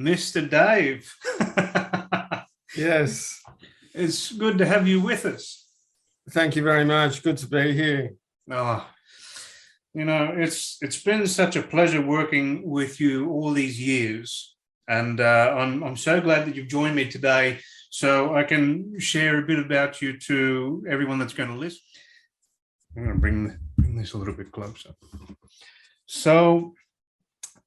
Mr. Dave. Yes. It's good to have you with us. Thank you very much. Good to be here. Oh, it's been such a pleasure working with you all these years, and I'm so glad that you've joined me today, so I can share a bit about you to everyone that's going to listen. I'm going to bring this a little bit closer. So,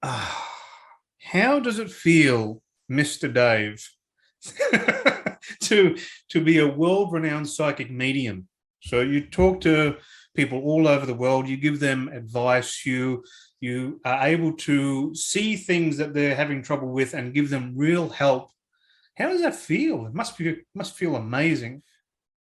how does it feel, Mr. Dave, to be a world-renowned psychic medium? So you talk to people all over the world, you give them advice, you are able to see things that they're having trouble with and give them real help. How does that feel? It must feel amazing.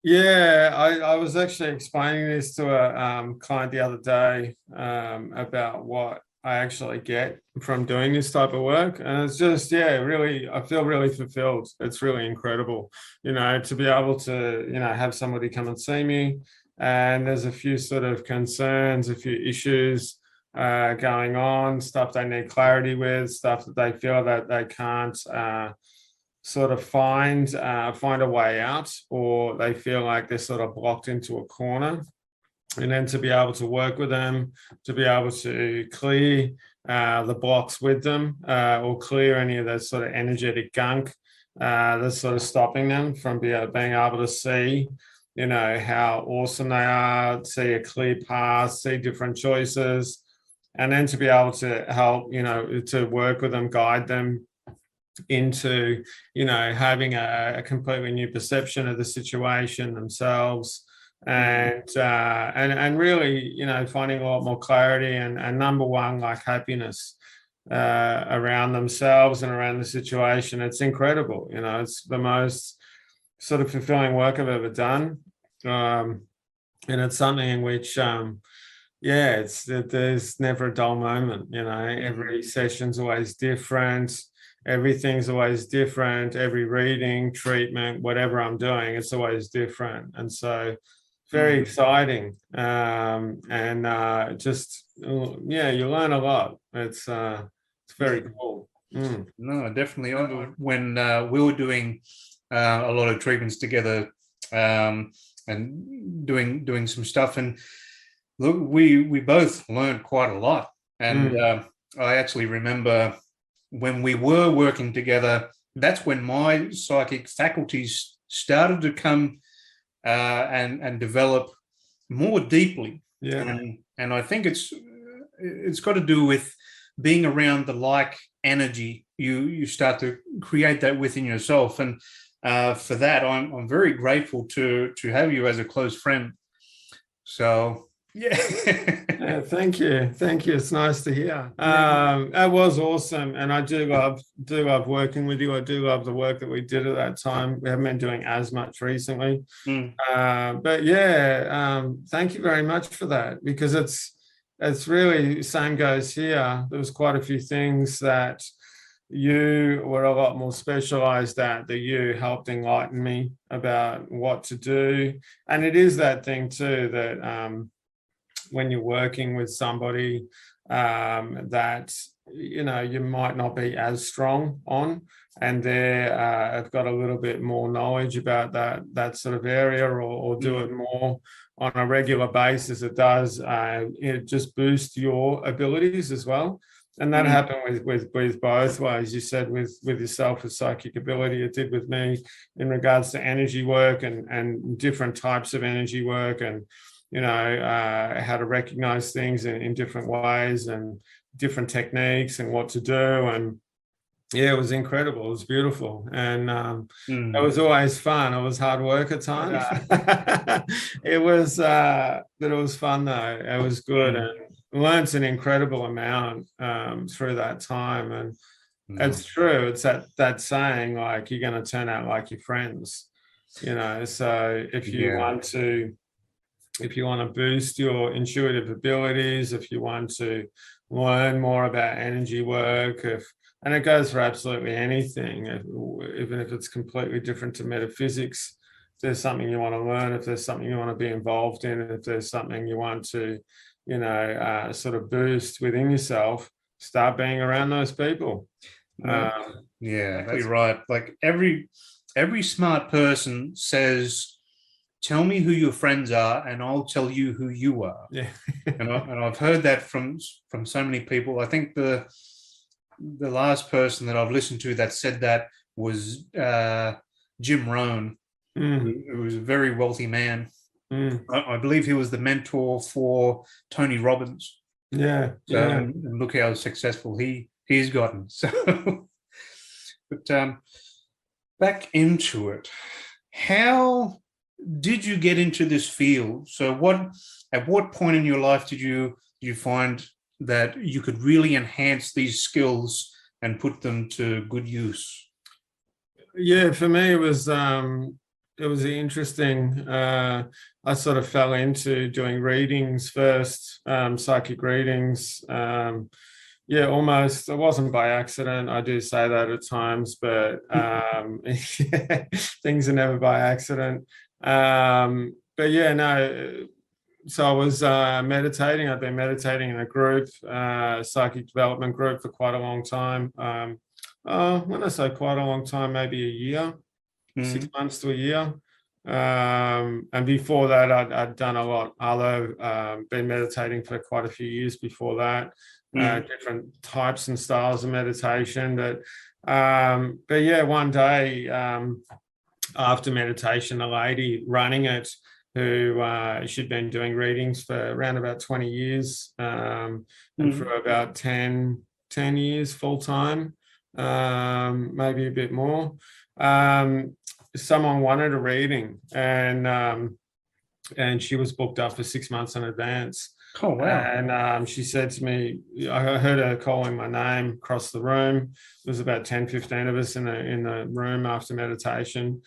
Yeah, I was actually explaining this to a client the other day about what I actually get from doing this type of work. And it's just, really, I feel really fulfilled. It's really incredible, to be able to, have somebody come and see me. And there's a few sort of concerns, a few issues going on, stuff they need clarity with, stuff that they feel that they can't sort of find a way out, or they feel like they're sort of blocked into a corner. And then to be able to work with them, to be able to clear the blocks with them, or clear any of that sort of energetic gunk that's sort of stopping them from being able to see, how awesome they are, see a clear path, see different choices, and then to be able to help, to work with them, guide them into, having a completely new perception of the situation themselves, and really, finding a lot more clarity and number one, like happiness around themselves and around the situation. It's incredible. It's the most sort of fulfilling work I've ever done. And it's something in which, there's never a dull moment. Every session's always different. Everything's always different. Every reading, treatment, whatever I'm doing, it's always different. And so very exciting. Just, you learn a lot. It's very cool. No, definitely. When we were doing a lot of treatments together, and doing some stuff, and look, we both learned quite a lot. And I actually remember when we were working together, that's when my psychic faculties started to come and develop more deeply. Yeah. And I think it's got to do with being around the like energy. You start to create that within yourself, and for that, I'm very grateful to have you as a close friend. So yeah. Thank you. It's nice to hear. That was awesome, and I do love working with you. I do love the work that we did at that time. We haven't been doing as much recently, but thank you very much for that, because it's really, same goes here. There was quite a few things that you were a lot more specialized at, that you helped enlighten me about what to do. And it is that thing too, that when you're working with somebody that you might not be as strong on, and they have got a little bit more knowledge about that sort of area, or do it more on a regular basis, it does just boost your abilities as well. And that happened with both ways. You said with yourself with psychic ability, it did with me in regards to energy work and different types of energy work, and how to recognize things in different ways and different techniques and what to do. And it was incredible. It was beautiful. And it was always fun. It was hard work at times. It was, but it was fun though. It was good, and learned an incredible amount through that time. And it's true. It's that saying, like, you're going to turn out like your friends, so if you want to boost your intuitive abilities, if you want to learn more about energy work, and it goes for absolutely anything, even if it's completely different to metaphysics, if there's something you want to learn, if there's something you want to be involved in, if there's something you want to, sort of boost within yourself, start being around those people. Yeah, you're right. Like every smart person says, "Tell me who your friends are, and I'll tell you who you are." Yeah. And I've heard that from so many people. I think the last person that I've listened to that said that was Jim Rohn, who was a very wealthy man. I believe he was the mentor for Tony Robbins. Yeah, So, yeah. and look how successful he's gotten. So, but back into it. How did you get into this field? So, at what point in your life did you find that you could really enhance these skills and put them to good use? Yeah, for me it was interesting. I sort of fell into doing readings first, psychic readings. Yeah, almost. It wasn't by accident. I do say that at times, but yeah, things are never by accident. But yeah, no. So I was meditating. I've been meditating in a group, psychic development group, for quite a long time. When I say quite a long time, maybe a year, 6 months to a year. And before that, I'd done a lot other, been meditating for quite a few years before that, different types and styles of meditation. But yeah, one day after meditation, a lady running it, who she'd been doing readings for around about 20 years, and for about 10 years full time, maybe a bit more. Someone wanted a reading, and she was booked up for 6 months in advance. Oh, wow. And she said to me, I heard her calling my name across the room. There was about 10, 15 of us in the room after meditation.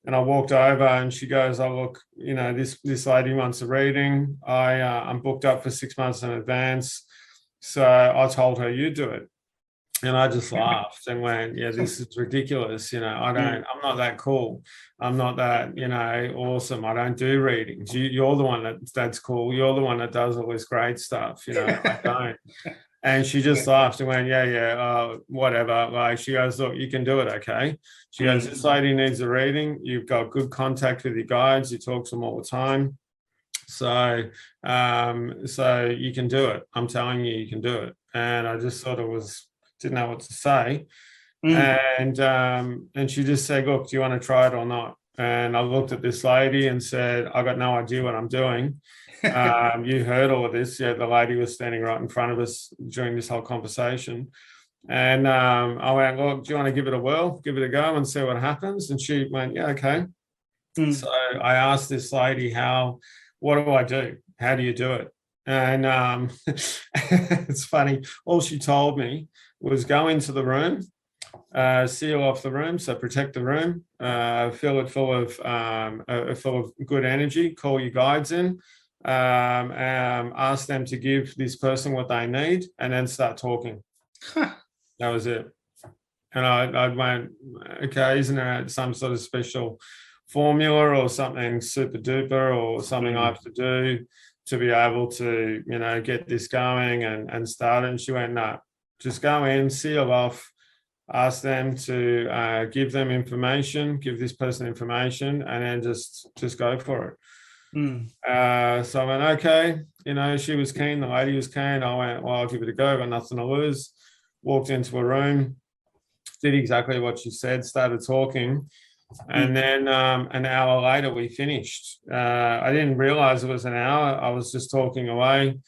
And I walked over and she goes, "Oh, look, this lady wants a reading. I'm booked up for 6 months in advance." So I told her, "You do it." And I just laughed and went, "Yeah, this is ridiculous. I'm not that cool. I'm not that, awesome. I don't do readings. You're the one that's cool. You're the one that does all this great stuff. I don't." And she just laughed and went, "Yeah, whatever." Like, she goes, "Look, you can do it, okay?" She goes, "This lady needs a reading. You've got good contact with your guides. You talk to them all the time. So you can do it. I'm telling you, you can do it." And I just sort of didn't know what to say. And she just said, "Look, do you want to try it or not?" And I looked at this lady and said, "I got no idea what I'm doing." You heard all of this. Yeah, the lady was standing right in front of us during this whole conversation. And I went, "Look, do you want to give it a whirl, give it a go and see what happens?" And she went, "Yeah, okay." So I asked this lady, what do I do? How do you do it? And it's funny. All she told me was go into the room, seal off the room, so protect the room, fill it full of good energy, call your guides in, ask them to give this person what they need, and then start talking. That was it. And I went, "Okay, isn't there some sort of special formula or something super duper or something I have to do to be able to, get this going and start it?" And she went, "No, just go in, seal off, ask them to give them information, give this person information, and then just go for it." So I went, "Okay." She was keen, the lady was keen. I went, "Well, I'll give it a go, I've got nothing to lose." Walked into a room, did exactly what she said, started talking. And then an hour later, we finished. I didn't realize it was an hour. I was just talking away.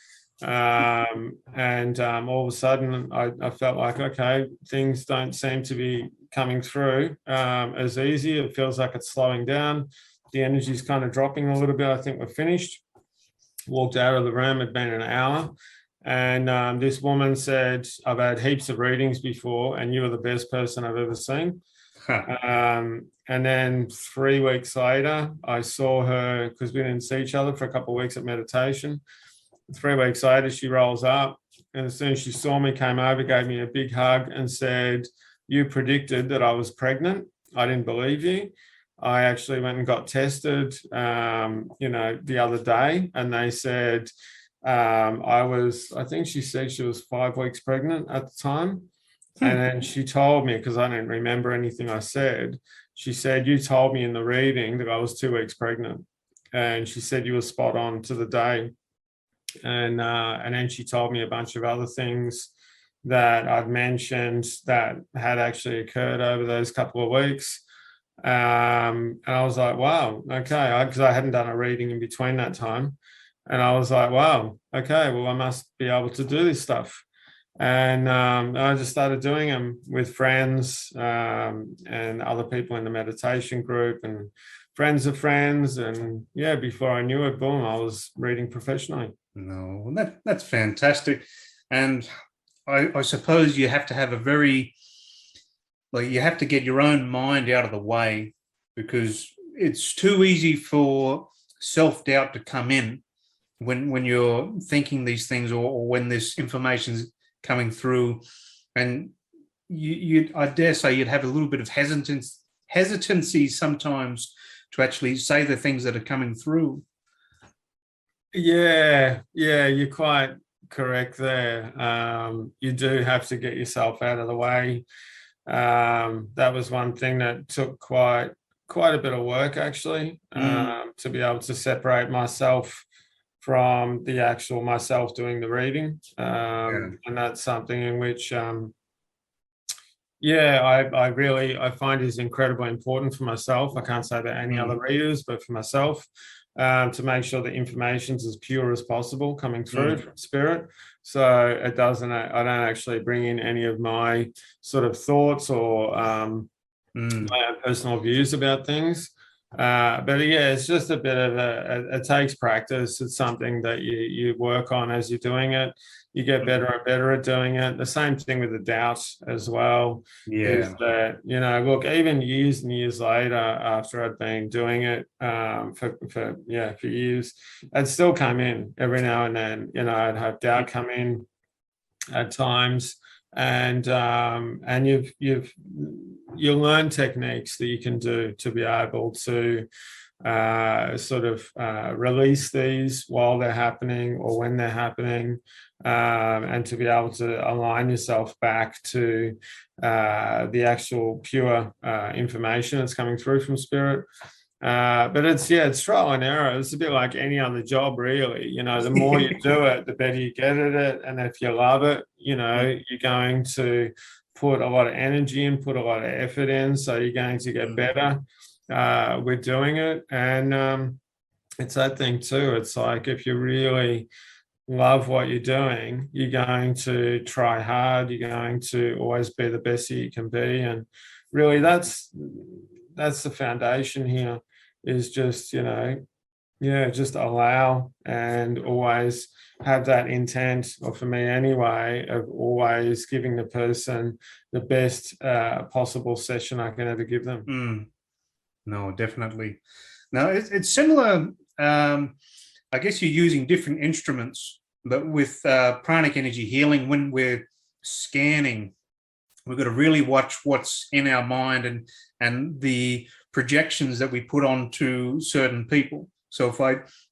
And all of a sudden, I felt like, okay, things don't seem to be coming through as easy. It feels like it's slowing down. The energy's kind of dropping a little bit. I think we're finished. Walked out of the room. It'd been an hour. And this woman said, "I've had heaps of readings before, and you were the best person I've ever seen." And then 3 weeks later, I saw her, because we didn't see each other for a couple of weeks at meditation. 3 weeks later, she rolls up, and as soon as she saw me, came over, gave me a big hug and said, "You predicted that I was pregnant. I didn't believe you. I actually went and got tested, the other day, and they said I think she said she was 5 weeks pregnant at the time. And then she told me, because I didn't remember anything I said, she said, you told me in the reading that I was 2 weeks pregnant. And she said you were spot on to the day. And then she told me a bunch of other things that I'd mentioned that had actually occurred over those couple of weeks. And I was like, wow, okay, because I hadn't done a reading in between that time. And I was like, wow, okay, well, I must be able to do this stuff. And I just started doing them with friends and other people in the meditation group and friends of friends. And yeah, before I knew it, boom, I was reading professionally. No, that's fantastic. And I suppose you have to have you have to get your own mind out of the way, because it's too easy for self-doubt to come in when you're thinking these things, or when this information's coming through, and you I dare say you'd have a little bit of hesitancy sometimes to actually say the things that are coming through. Yeah, you're quite correct there. You do have to get yourself out of the way. That was one thing that took quite a bit of work, actually, to be able to separate myself from the actual myself doing the reading. And that's something in which I find is incredibly important for myself. I can't say that any other readers, but for myself, to make sure the information's as pure as possible coming through from spirit. So I don't actually bring in any of my sort of thoughts or my own personal views about things. But yeah, it's just a bit of it takes practice. It's something that you work on as you're doing it. You get better and better at doing it. The same thing with the doubt as well. Yeah. Is that, look, even years and years later, after I'd been doing it for years, I'd still come in every now and then. I'd have doubt come in at times. And you learn techniques that you can do to be able to release these while they're happening or when they're happening, and to be able to align yourself back to the actual pure information that's coming through from spirit. But it's trial and error. It's a bit like any other job, really. The more you do it, the better you get at it. And if you love it, you're going to put a lot of energy in, put a lot of effort in. So you're going to get better with doing it. And it's that thing too. It's like, if you really love what you're doing, you're going to try hard. You're going to always be the best that you can be. And really, that's the foundation here, is just, just allow and always have that intent, or for me anyway, of always giving the person the best possible session I can ever give them. No, definitely. Now, it's similar. I guess you're using different instruments, but with pranic energy healing, when we're scanning, we've got to really watch what's in our mind and the projections that we put onto certain people. So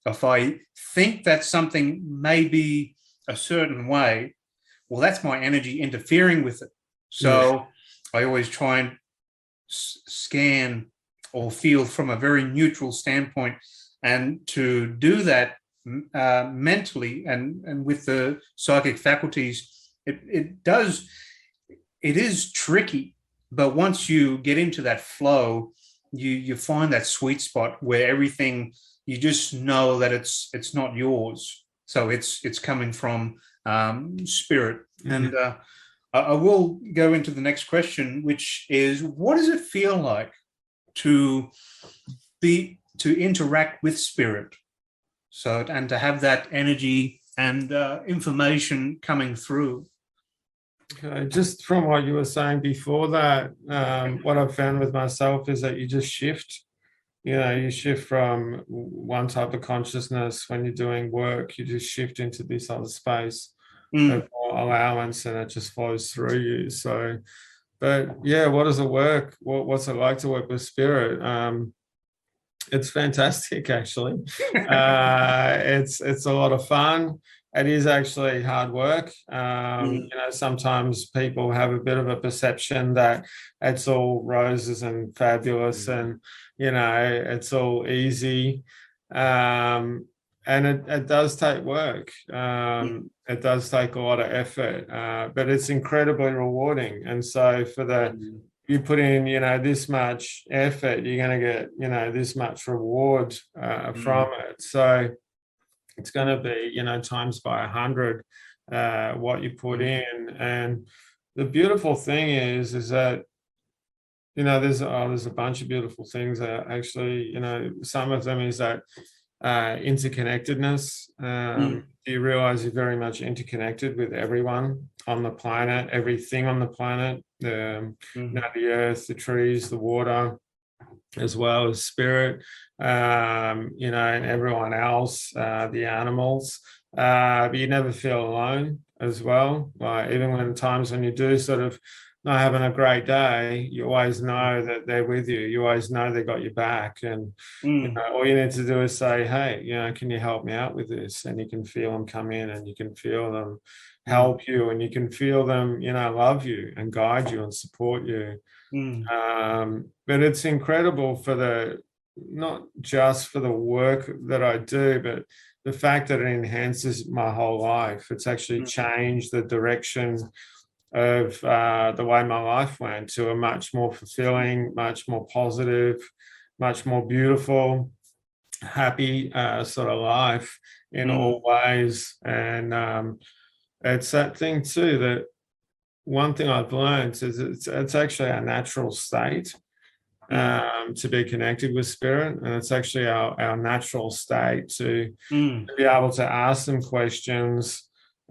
if I think that something may be a certain way, well, that's my energy interfering with it. So I always try and scan or feel from a very neutral standpoint, and to do that mentally and with the psychic faculties, it is tricky. But once you get into that flow, you find that sweet spot where everything, you just know that it's not yours. So it's coming from spirit. And I will go into the next question, which is, what does it feel like to interact with spirit? So, and to have that energy and information coming through. Okay, just from what you were saying before that, what I've found with myself is that you just shift. You shift from one type of consciousness when you're doing work, you just shift into this other space of more allowance, and it just flows through you. So, but yeah, what does it work? What's it like to work with spirit? It's fantastic, actually. It's a lot of fun. it is actually hard work. Sometimes people have a bit of a perception that it's all roses and fabulous and, it's all easy. And it does take work. It does take a lot of effort, but it's incredibly rewarding. And so you put in, this much effort, you're going to get, this much reward from it. So it's going to be, times by 100 what you put in. And the beautiful thing is that, there's a bunch of beautiful things that actually, some of them is that interconnectedness. You realize you're very much interconnected with everyone on the planet, everything on the planet, the earth, the trees, the water, as well as spirit, and everyone else, the animals. But you never feel alone as well. Like even when times when you do sort of not having a great day, you always know that they're with you. You always know they got your back. And all you need to do is say, hey, can you help me out with this? And you can feel them come in and you can feel them help you and you can feel them, love you and guide you and support you. But it's incredible not just for the work that I do, but the fact that it enhances my whole life. It's actually changed the direction of the way my life went to a much more fulfilling, much more positive, much more beautiful, happy sort of life in all ways. And it's that thing too, that one thing I've learned is it's actually our natural state to be connected with spirit. And it's actually our natural state to be able to ask them questions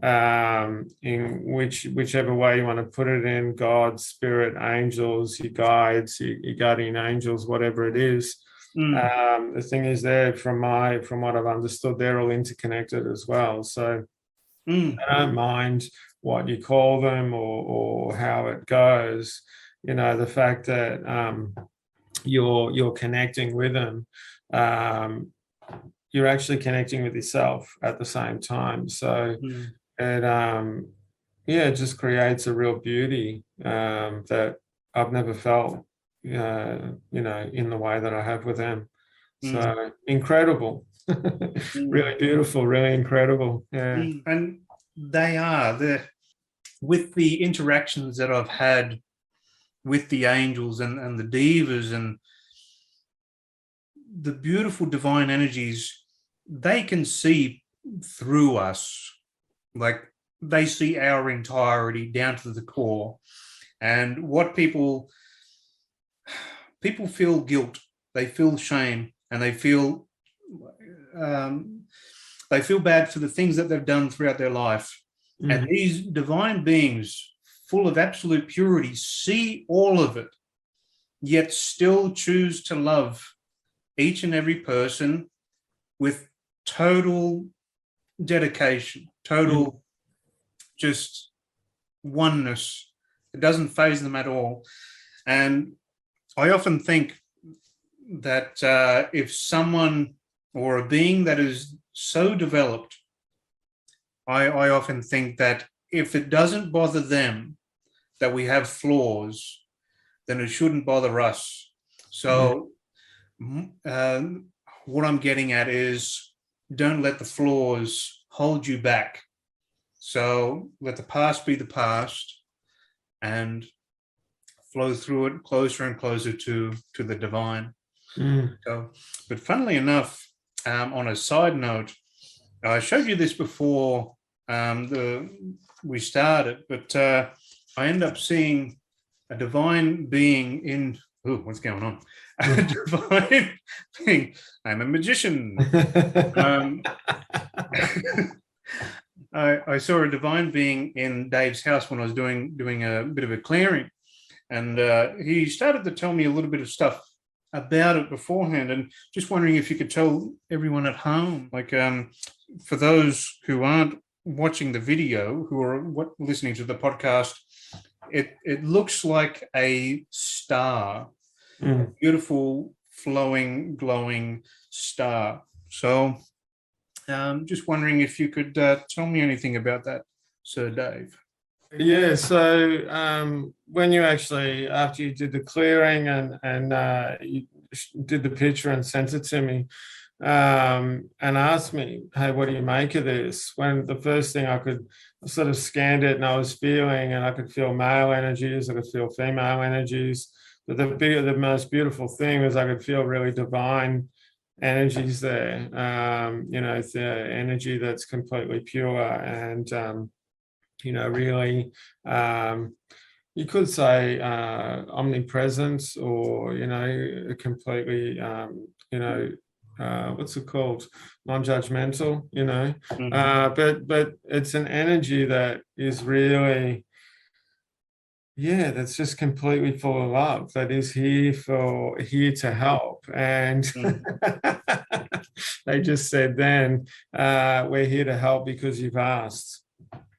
in whichever way you want to put it in, God, spirit, angels, your guides, your guardian angels, whatever it is. The thing is from what I've understood, they're all interconnected as well. So I don't mind what you call them or how it goes. The fact that you're connecting with them, you're actually connecting with yourself at the same time. So it just creates a real beauty that I've never felt, in the way that I have with them. So incredible, really beautiful, really incredible. Yeah. And they are with the interactions that I've had with the angels and the divas and the beautiful divine energies, they can see through us. Like they see our entirety down to the core. And what people feel guilt, they feel shame, and they feel bad for the things that they've done throughout their life. And these divine beings, full of absolute purity, see all of it, yet still choose to love each and every person with total dedication, total just oneness. It doesn't faze them at all. And I often think that if someone or a being that is so developed, I often think that if it doesn't bother them that we have flaws, then it shouldn't bother us. So what I'm getting at is don't let the flaws hold you back. So let the past be the past and flow through it closer and closer to the divine. So, but funnily enough, on a side note, I showed you this before we started, but I end up seeing a divine being in. Ooh, what's going on? A divine being. I'm a magician. I saw a divine being in Dave's house when I was doing a bit of a clearing, and he started to tell me a little bit of stuff about it beforehand, and just wondering if you could tell everyone at home, like for those who aren't watching the video, who are listening to the podcast, it looks like a star, a beautiful, flowing, glowing star. So Just wondering if you could tell me anything about that, Sir Dave. Yeah, so when you actually, after you did the clearing and you did the picture and sent it to me, and asked me, hey, what do you make of this? When the first thing I sort of scanned it, and I was feeling, and I could feel male energies, I could feel female energies. But the most beautiful thing was I could feel really divine energies there. The energy that's completely pure and really, you could say omnipresence, or completely, what's it called, non-judgmental, but it's an energy that is really, that's just completely full of love, that is here to help. And they just said then, we're here to help because you've asked.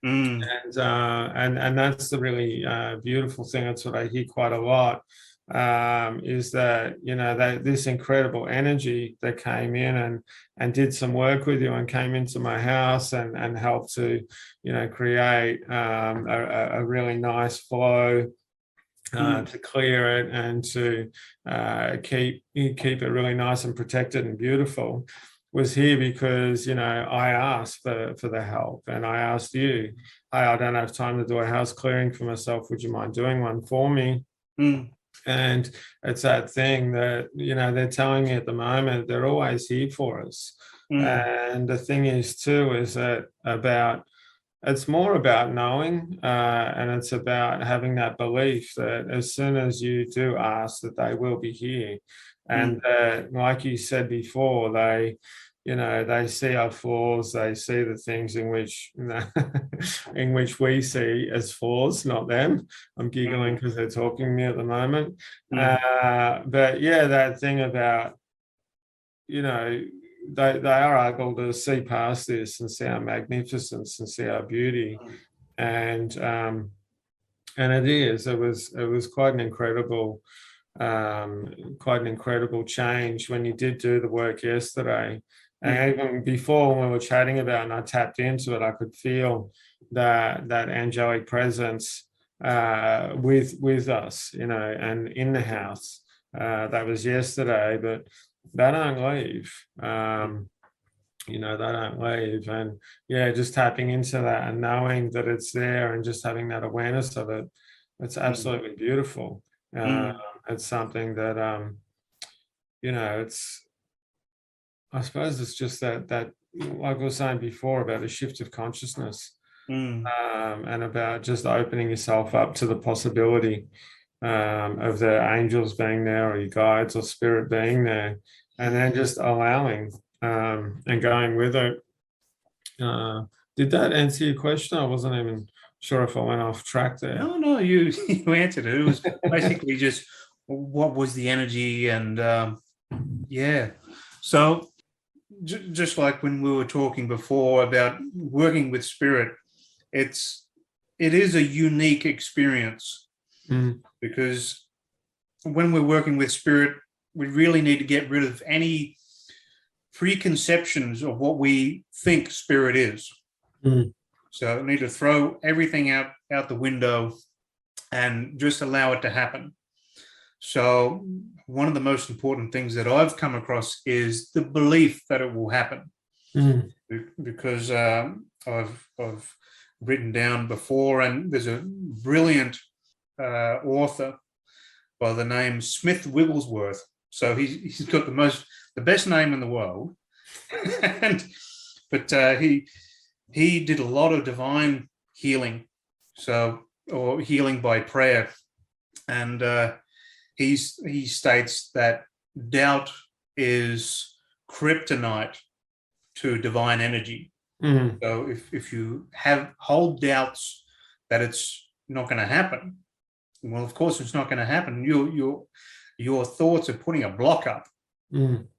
And that's the really beautiful thing. That's what I hear quite a lot, is that that this incredible energy that came in and did some work with you and came into my house and helped to create a really nice flow, to clear it and to keep it really nice and protected and beautiful, was here because I asked for the help, and I asked you, hey, I don't have time to do a house clearing for myself, would you mind doing one for me? And it's that thing that they're telling me at the moment, they're always here for us. And the thing is too, is that it's more about knowing, and it's about having that belief that as soon as you do ask, that they will be here. And like you said before, they see our flaws, they see the things in which in which we see as flaws, not them. I'm giggling because they're talking to me at the moment. But yeah, that thing about, they are able to see past this and see our magnificence and see our beauty. And it was quite an incredible change when you did do the work yesterday. And even before, when we were chatting about it and I tapped into it, I could feel that angelic presence with us, and in the house. That was yesterday, but they don't leave. They don't leave. And just tapping into that and knowing that it's there and just having that awareness of it, it's absolutely beautiful. It's something that I suppose it's just that like I was saying before, about a shift of consciousness, and about just opening yourself up to the possibility of the angels being there, or your guides or spirit being there, and then just allowing and going with it. Did that answer your question? I wasn't even sure if I went off track there. No, you answered it. It was basically just what was the energy, and So just like when we were talking before about working with spirit, it is a unique experience, because when we're working with spirit, we really need to get rid of any preconceptions of what we think spirit is. So we need to throw everything out the window and just allow it to happen. So one of the most important things that I've come across is the belief that it will happen, because I've written down before, and there's a brilliant author by the name Smith Wigglesworth. So he's got the best name in the world, but he did a lot of divine healing, or healing by prayer, and he states that doubt is kryptonite to divine energy. So if you hold doubts that it's not going to happen, well, of course it's not going to happen. Your thoughts are putting a block up.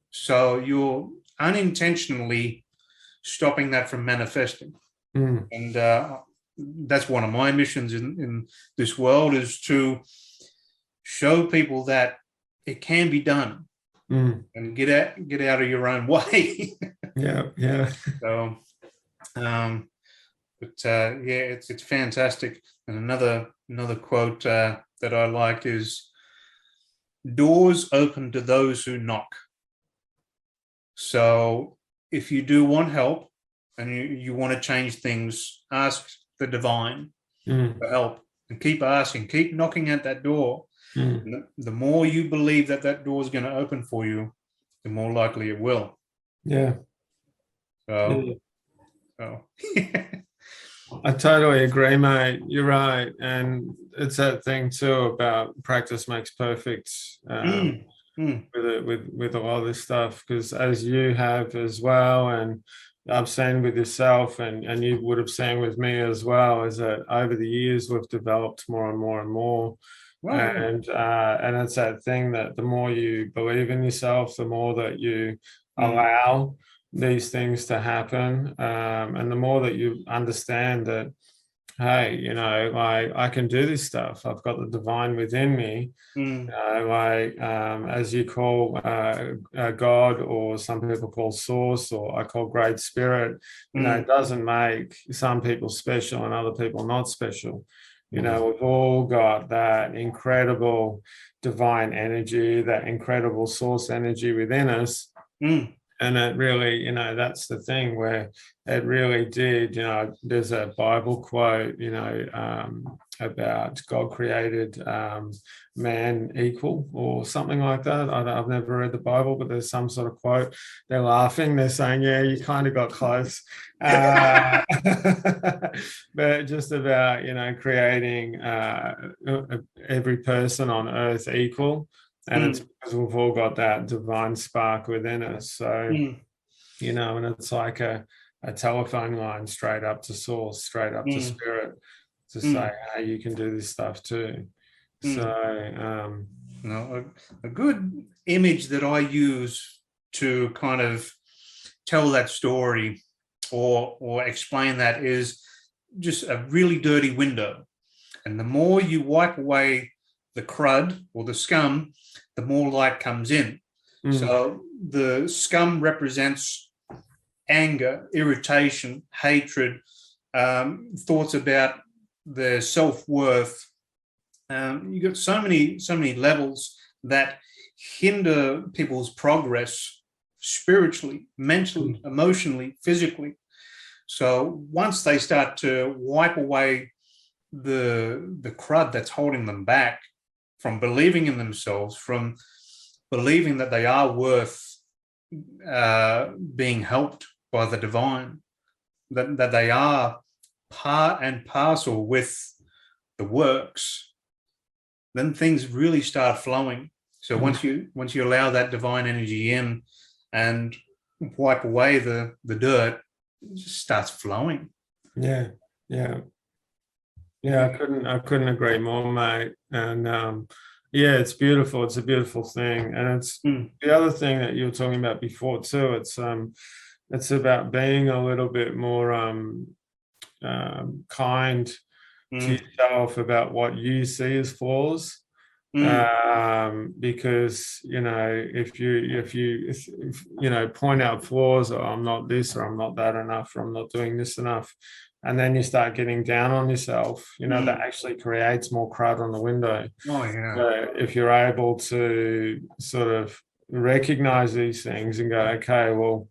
So you're unintentionally stopping that from manifesting. And that's one of my missions in this world, is to show people that it can be done, and get out of your own way. Yeah. So, yeah, it's fantastic. And another quote that I like is, "Doors open to those who knock." So if you do want help and you want to change things, ask the divine for help, and keep asking, keep knocking at that door. The more you believe that that door is going to open for you, the more likely it will. Yeah. So, yeah. I totally agree, mate. You're right. And it's that thing too about practice makes perfect with a lot of this stuff, because as you have as well, and I've seen with yourself, and you would have seen with me as well, is that over the years we've developed more and more and more. Wow. And it's that thing that the more you believe in yourself, the more that you allow these things to happen, and the more that you understand that, hey, you know, like, I can do this stuff. I've got the divine within me. As you call God, or some people call source, or I call great spirit. You know, it doesn't make some people special and other people not special. You know, we've all got that incredible divine energy, that incredible source energy within us. And it really, you know, that's the thing where it really did, you know, there's a Bible quote, you know, about God created man equal or something like that. I've never read the Bible, but there's some sort of quote. They're laughing. They're saying, yeah, you kind of got close. But just about, you know, creating every person on earth equal. And it's because we've all got that divine spark within us. So, you know, and it's like a telephone line straight up to source, straight up to spirit, to say, hey, you can do this stuff too. So, a good image that I use to kind of tell that story or explain that is just a really dirty window. And the more you wipe away the crud or the scum, the more light comes in. So the scum represents anger, irritation, hatred, thoughts about their self-worth. You've got so many levels that hinder people's progress spiritually, mentally, emotionally, physically. So once they start to wipe away the crud that's holding them back from believing in themselves, from believing that they are worth being helped by the divine, that they are part and parcel with the works, then things really start flowing. So once you allow that divine energy in and wipe away the dirt, it just starts flowing. Yeah. I couldn't agree more, mate. And yeah, it's beautiful. It's a beautiful thing. And it's the other thing that you were talking about before too. It's about being a little bit more kind to yourself about what you see as flaws. Because, you know, if you know, point out flaws, or I'm not this, or I'm not that enough, or I'm not doing this enough, and then you start getting down on yourself, you know, that actually creates more crud on the window. Oh, yeah. So if you're able to sort of recognize these things and go, okay, well,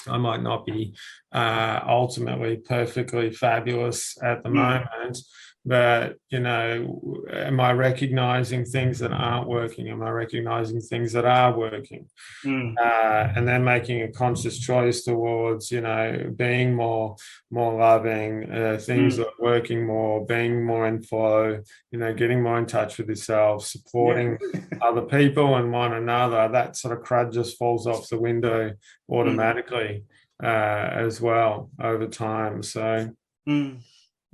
I might not be ultimately perfectly fabulous at the moment, but, you know, am I recognizing things that aren't working? Am I recognizing things that are working? And then making a conscious choice towards, you know, being more loving, things that are working more, being more in flow, you know, getting more in touch with yourself, supporting other people and one another. That sort of crud just falls off the window automatically as well over time. So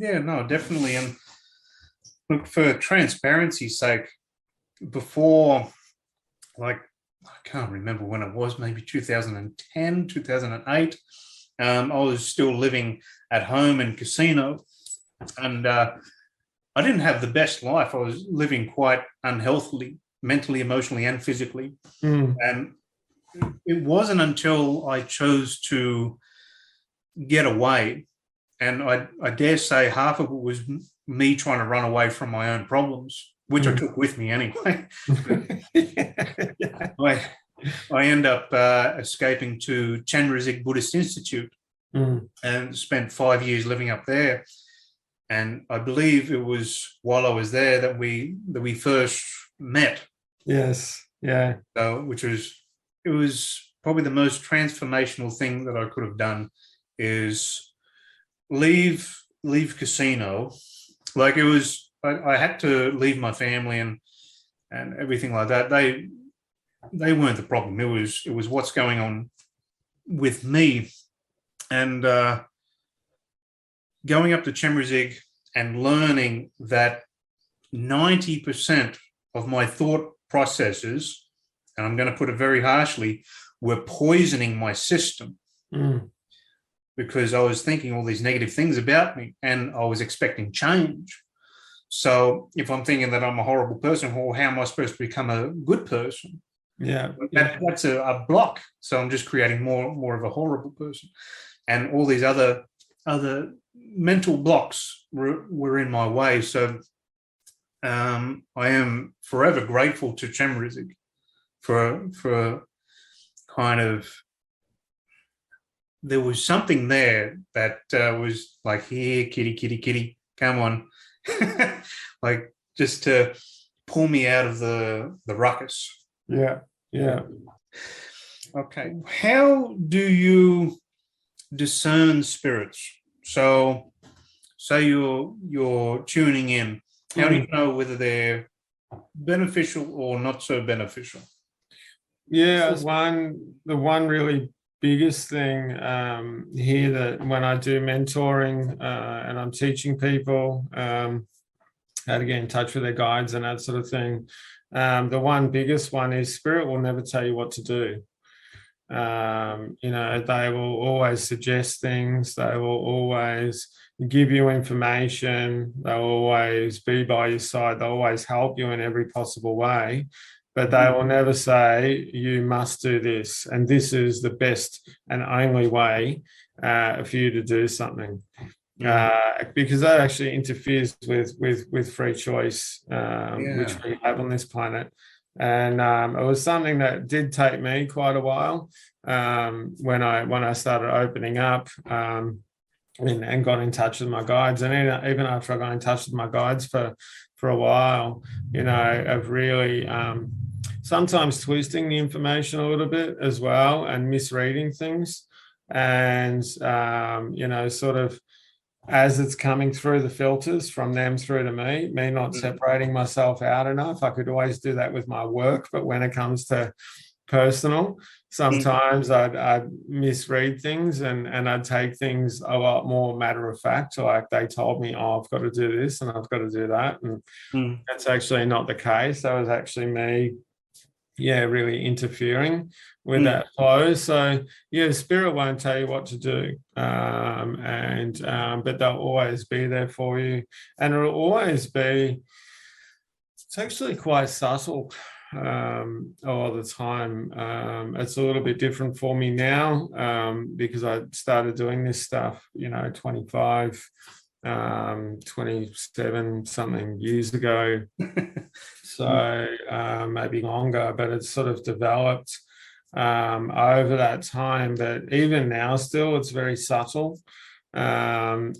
yeah, no, definitely. And look, for transparency's sake, before, like, I can't remember when it was, maybe 2010, 2008, I was still living at home in Casino, and I didn't have the best life. I was living quite unhealthily, mentally, emotionally, and physically. And it wasn't until I chose to get away, and I dare say half of it was me trying to run away from my own problems, which I took with me anyway. I end up escaping to Chenrezig Buddhist Institute and spent 5 years living up there. And I believe it was while I was there that we first met. Yes. Yeah. So, it was probably the most transformational thing that I could have done, is leave casino. Like, it was, I had to leave my family and everything like that. They weren't the problem. It was what's going on with me. And going up to Chenrezig and learning that 90% of my thought processes, and I'm going to put it very harshly, were poisoning my system, because I was thinking all these negative things about me and I was expecting change. So if I'm thinking that I'm a horrible person, well, how am I supposed to become a good person? Yeah. That's a block. So I'm just creating more of a horrible person. And all these other mental blocks were in my way. So I am forever grateful to Chenrezig for kind of, there was something there that was like, here, kitty, come on. Like, just to pull me out of the ruckus. Yeah. Okay. How do you discern spirits? So say you're tuning in. How do you know whether they're beneficial or not so beneficial? Yeah, the one really biggest thing here, that when I do mentoring and I'm teaching people how to get in touch with their guides and that sort of thing, the one biggest one is spirit will never tell you what to do. They will always suggest things. They will always give you information. They'll always be by your side. They'll always help you in every possible way. But they will never say, you must do this, and this is the best and only way for you to do something. Because that actually interferes with free choice, which we have on this planet. And it was something that did take me quite a while when I started opening up and got in touch with my guides. And even after I got in touch with my guides for a while, of really sometimes twisting the information a little bit as well and misreading things. And, sort of, as it's coming through the filters from them through to me not separating myself out enough. I could always do that with my work, but when it comes to personal, sometimes I'd misread things and I'd take things a lot more matter of fact. Like, they told me, oh, I've got to do this and I've got to do that. And that's actually not the case. That was actually me, really interfering with that flow. So spirit won't tell you what to do, but they'll always be there for you, and it'll always be. It's actually quite subtle all the time. It's a little bit different for me now because I started doing this stuff, 25, 27 something years ago. So maybe longer, but it's sort of developed over that time. But even now, still, it's very subtle. And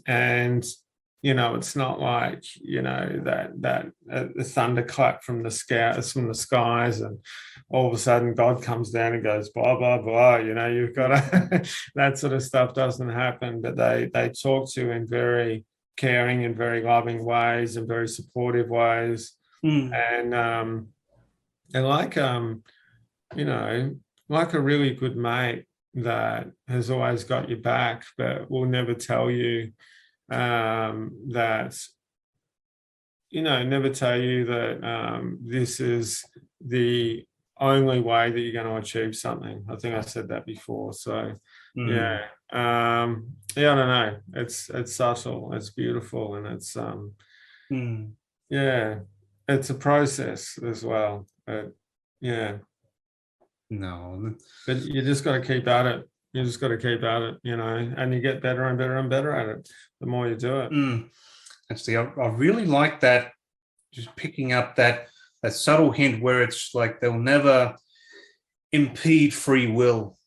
it's not like, that the thunderclap from the skies, and all of a sudden God comes down and goes, blah, blah, blah, you've got to, that sort of stuff doesn't happen. But they talk to you in very caring and very loving ways and very supportive ways. And like a really good mate that has always got your back, but will never tell you that this is the only way that you're going to achieve something. I think I said that before. So I don't know. It's subtle, it's beautiful, and it's it's a process as well. No. But you just got to keep at it. You just got to keep at it, and you get better and better and better at it the more you do it. That's I really like that, just picking up that subtle hint where it's like they'll never impede free will.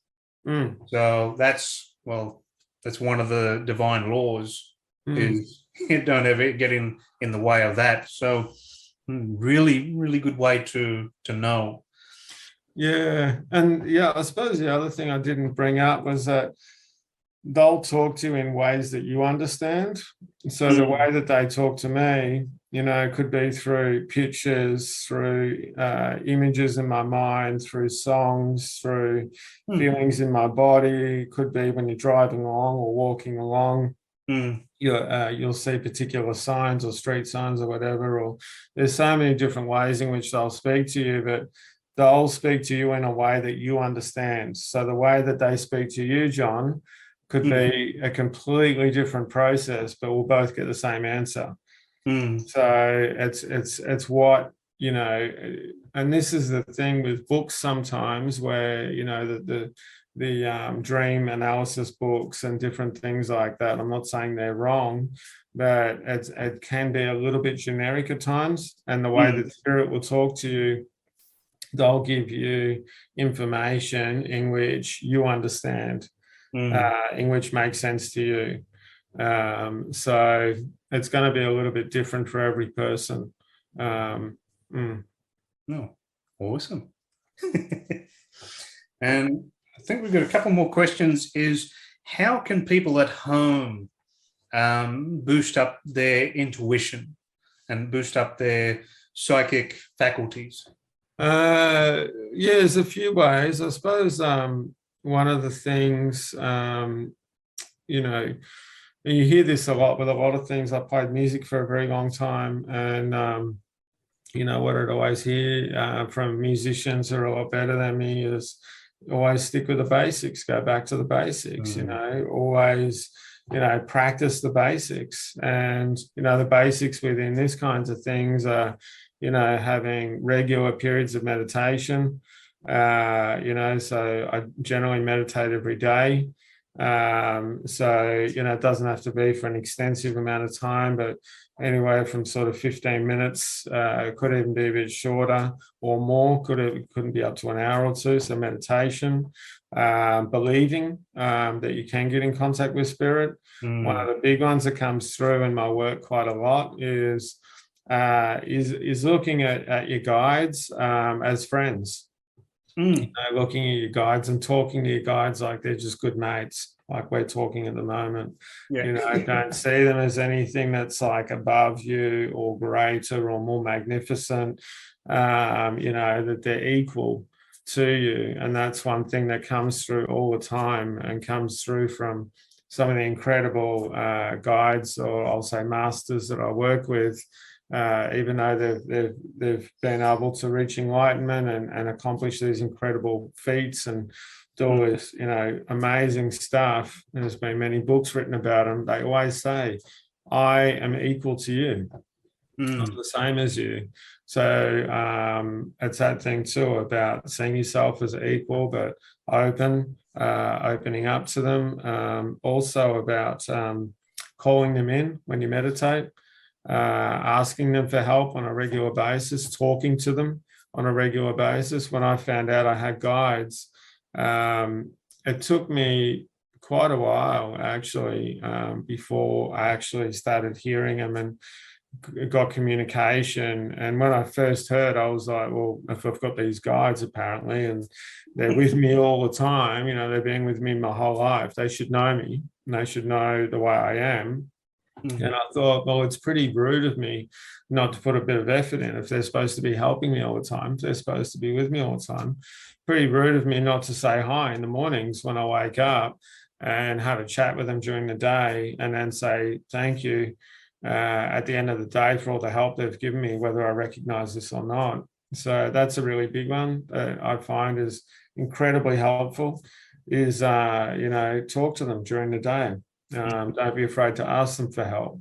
So that's one of the divine laws, is you don't ever get in the way of that. So really, really good way to know. Yeah. And I suppose the other thing I didn't bring up was that they'll talk to you in ways that you understand. So the way that they talk to me, could be through pictures, through images in my mind, through songs, through feelings in my body. It could be when you're driving along or walking along. You'll see particular signs or street signs or whatever, or there's so many different ways in which they'll speak to you, but they'll speak to you in a way that you understand. So the way that they speak to you, John, could be a completely different process, but we'll both get the same answer. So it's what, and this is the thing with books sometimes, where the dream analysis books and different things like that, I'm not saying they're wrong, but it can be a little bit generic at times. And the way that spirit will talk to you, they'll give you information in which you understand, in which makes sense to you. So it's going to be a little bit different for every person. No, awesome. And I think we've got a couple more questions. Is how can people at home boost up their intuition and boost up their psychic faculties? There's a few ways. I suppose one of the things, you hear this a lot with a lot of things. I played music for a very long time, and what I'd always hear from musicians who are a lot better than me is always stick with the basics, go back to the basics, always, practice the basics. And, the basics within this kinds of things are, having regular periods of meditation. So I generally meditate every day. So, it doesn't have to be for an extensive amount of time, but anywhere from sort of 15 minutes, could even be a bit shorter or more, couldn't be up to an hour or two. So meditation, believing that you can get in contact with spirit. One of the big ones that comes through in my work quite a lot is looking at your guides as friends. Looking at your guides and talking to your guides like they're just good mates, like we're talking at the moment. Don't see them as anything that's like above you or greater or more magnificent. That they're equal to you. And that's one thing that comes through all the time and comes through from some of the incredible guides, or I'll say masters, that I work with. Even though they've been able to reach enlightenment and accomplish these incredible feats and do all this, amazing stuff. And there's been many books written about them. They always say, I am equal to you. I'm the same as you. So it's that thing too about seeing yourself as equal, but opening up to them. Also about calling them in when you meditate. Asking them for help on a regular basis, talking to them on a regular basis. When I found out I had guides, it took me quite a while actually before I actually started hearing them and got communication. And when I first heard, I was like, well, if I've got these guides apparently and they're with me all the time, they've been with me my whole life, they should know me and they should know the way I am. And I thought, well, it's pretty rude of me not to put a bit of effort in. If they're supposed to be helping me all the time, if they're supposed to be with me all the time, pretty rude of me not to say hi in the mornings when I wake up and have a chat with them during the day and then say thank you at the end of the day for all the help they've given me, whether I recognize this or not. So that's a really big one that I find is incredibly helpful, is, talk to them during the day. Don't be afraid to ask them for help.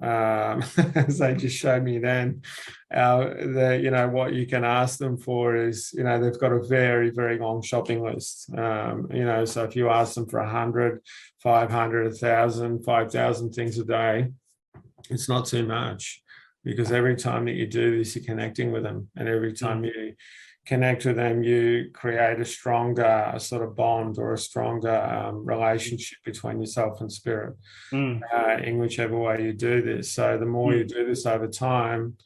as they just showed me then. What you can ask them for is, they've got a very, very long shopping list. So if you ask them for 100, 500, 1,000, 5,000 things a day, it's not too much, because every time that you do this, you're connecting with them, and every time you connect with them, you create a stronger sort of bond, or a stronger relationship between yourself and spirit, in whichever way you do this. So the more you do this over time,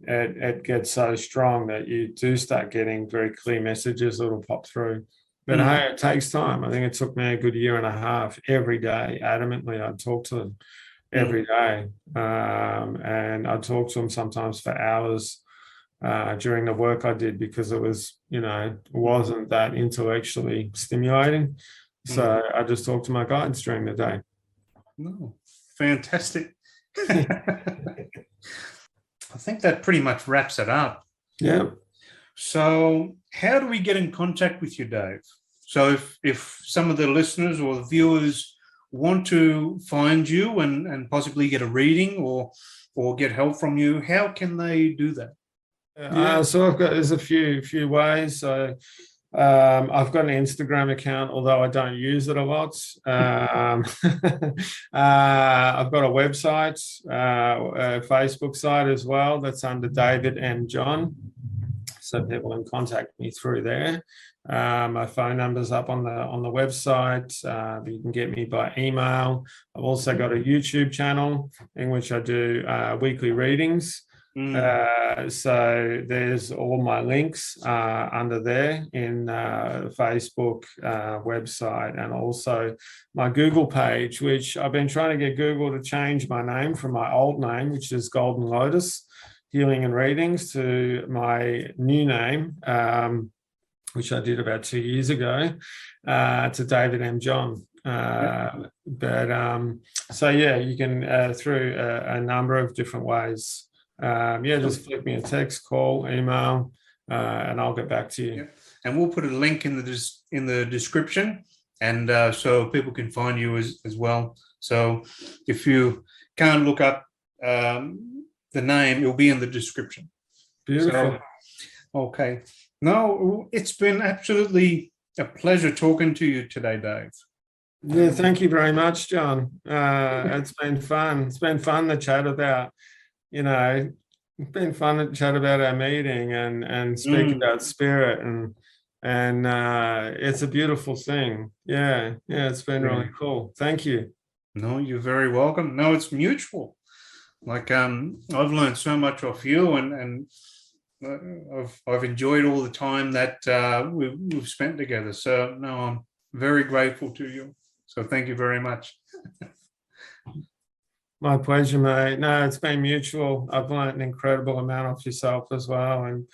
it gets so strong that you do start getting very clear messages that will pop through. But hey, it takes time. I think it took me a good year and a half. Every day, adamantly, I'd talk to them every day, and I'd talk to them sometimes for hours during the work I did, because it was, wasn't that intellectually stimulating. So I just talked to my guides during the day. No, fantastic. I think that pretty much wraps it up. Yeah. So how do we get in contact with you, Dave? So if some of the listeners or the viewers want to find you and possibly get a reading or get help from you, how can they do that? So there's a few ways. So I've got an Instagram account, although I don't use it a lot. I've got a website, a Facebook site as well, that's under David M. John. So people can contact me through there. My phone number's up on the website. You can get me by email. I've also got a YouTube channel in which I do weekly readings. So there's all my links under there in Facebook website, and also my Google page, which I've been trying to get Google to change my name from my old name, which is Golden Lotus Healing and Readings, to my new name, which I did about 2 years ago, to David M. John. So yeah, you can through a number of different ways. Just flick me a text, call, email, and I'll get back to you. And we'll put a link in the description, and so people can find you as well. So if you can't look up the name, it'll be in the description. Beautiful. So, okay. No, it's been absolutely a pleasure talking to you today, Dave. Yeah, thank you very much, John. It's been fun. It's been fun to chat about. It's been fun to chat about our meeting and speak about spirit, and it's a beautiful thing. Yeah, it's been really cool. Thank you. No, you're very welcome. No, it's mutual. Like I've learned so much off you, and I've enjoyed all the time that we've spent together. So no, I'm very grateful to you. So thank you very much. My pleasure, mate. No, it's been mutual. I've learned an incredible amount off yourself as well. And,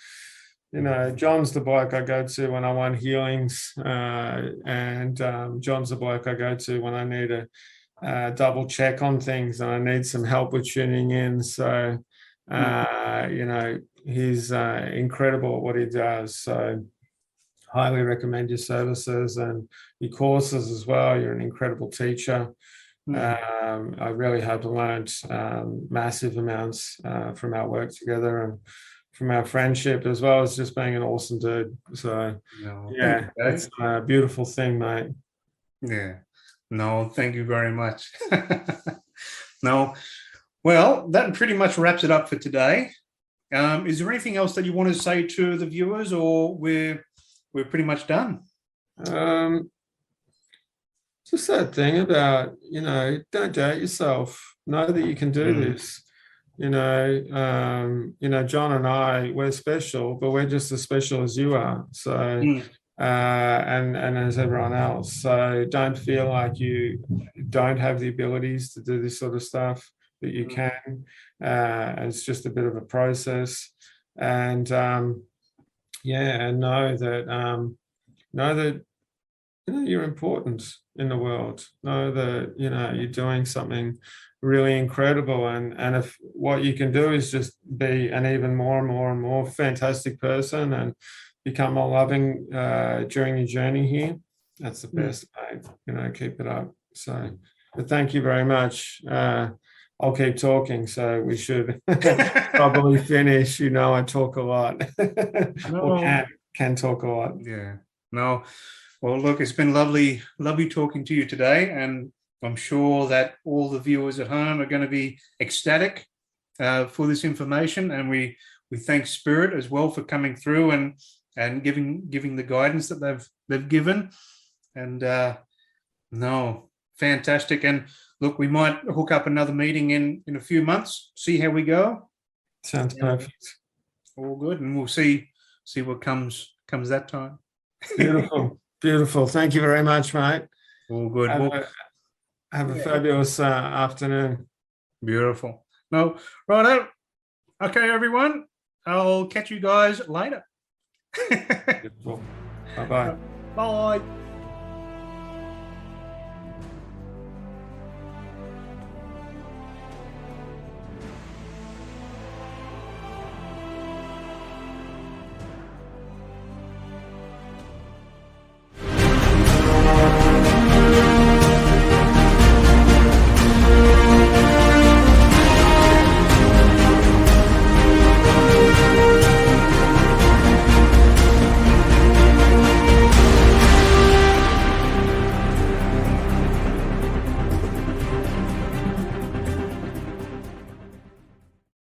John's the bloke I go to when I want healings. And John's the bloke I go to when I need a double check on things and I need some help with tuning in. So, he's incredible at what he does. So highly recommend your services and your courses as well. You're an incredible teacher. I really hope I learned massive amounts from our work together and from our friendship, as well as just being an awesome dude. So, it's a beautiful thing, mate. Yeah. No, thank you very much. No, well, that pretty much wraps it up for today. Is there anything else that you want to say to the viewers, or we're pretty much done? Just that thing about, don't doubt yourself. Know that you can do this. John and I, we're special, but we're just as special as you are. So, and as everyone else. So don't feel like you don't have the abilities to do this sort of stuff, but you can. It's just a bit of a process. And and know that you're important in the world. Know that you're doing something really incredible, and if what you can do is just be an even more and more and more fantastic person and become more loving during your journey here, that's the best, mate. Keep it up. So, but thank you very much. I'll keep talking, so we should probably finish. I talk a lot, or No. can talk a lot. Yeah. No. Well, look, it's been lovely talking to you today, and I'm sure that all the viewers at home are going to be ecstatic for this information, and we thank Spirit as well for coming through and giving the guidance that they've given, and no, fantastic. And look, we might hook up another meeting in a few months, see how we go. Sounds perfect. All good, and we'll see what comes that time. Beautiful. Thank you very much, mate. All good. Have a fabulous afternoon. Beautiful. No, right. Okay, everyone. I'll catch you guys later. Bye-bye. Bye.